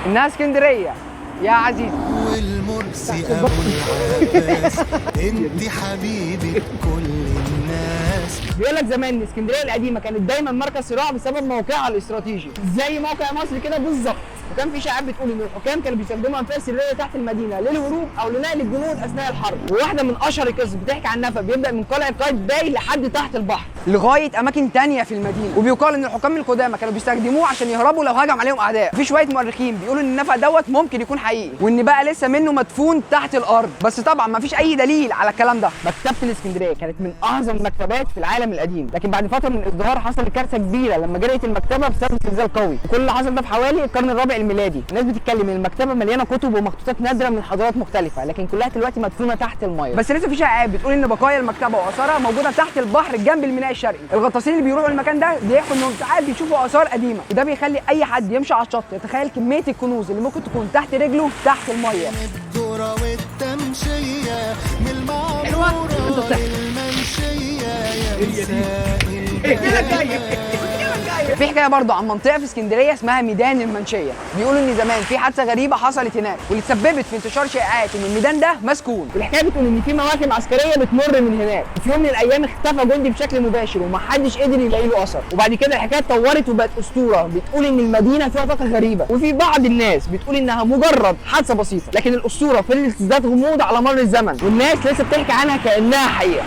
انها اسكندريه يا عزيزي. والمرسي ابو العباس انت حبيبه كل الناس. بيقول لك زمان ان اسكندريه القديمه كانت دايما مركز صراع بسبب موقعها الاستراتيجي زي موقع مصر كده بالظبط، وكان في شائعات بتقول ان الحكام كانوا بيستخدموا انفاق سريه تحت المدينه للهروب او لنقل الجنود اثناء الحرب. وواحده من اشهر القصص بتحكي عن نفق بيبدا من قلعه قايتباي لحد تحت البحر لغايه اماكن تانية في المدينه، وبيقال ان الحكام القدامى كانوا بيستخدموه عشان يهربوا لو هجم عليهم اعداء. في شويه مؤرخين بيقولوا ان النفق دوت ممكن يكون حقيقي وان بقى لسه منه مدفون تحت الارض، بس طبعا ما فيش اي دليل على الكلام ده. مكتبه الاسكندريه كانت من اعظم المكتبات في العالم القديم، لكن بعد فتره من الازدهار حصلت كارثه كبيره لما جريت المكتبه بسبب زلزال قوي، وكل اللي حصل ده في حوالي القرن الرابع الميلادي. الناس بتتكلم ان المكتبه مليانه كتب ومخطوطات نادره من حضارات مختلفه، لكن كلها دلوقتي مدفونه تحت الميه. بس لسه في شائعات بتقول ان بقايا المكتبه واثارها موجوده تحت البحر جنب الميناء الشرقي. الغطاسين اللي بيروحوا المكان ده بيحكوا انهم ساعات بيشوفوا اثار قديمه، وده بيخلي اي حد يمشي على الشط يتخيل كميه الكنوز اللي ممكن تكون تحت رجله تحت الميه. الذره والتمشيه من المعموره للمنشيه يا مساء. في حكايه برضه عن منطقه في اسكندريه اسمها ميدان المنشيه. بيقولوا ان زمان في حادثه غريبه حصلت هناك واللي تسببت في انتشار شائعات ان الميدان ده مسكون. الحكايه بتقول ان في مواسم عسكريه بتمر من هناك، وفي يوم من الايام اختفى جندي بشكل مباشر ومحدش قدر يلاقي له اثر، وبعد كده الحكايه اتطورت وبقت اسطوره بتقول ان المدينه فيها طاقه غريبه، وفي بعض الناس بتقول انها مجرد حادثه بسيطه، لكن الاسطوره فضلت تزداد غموض على مر الزمن والناس لسه بتحكي عنها كانها حقيقه.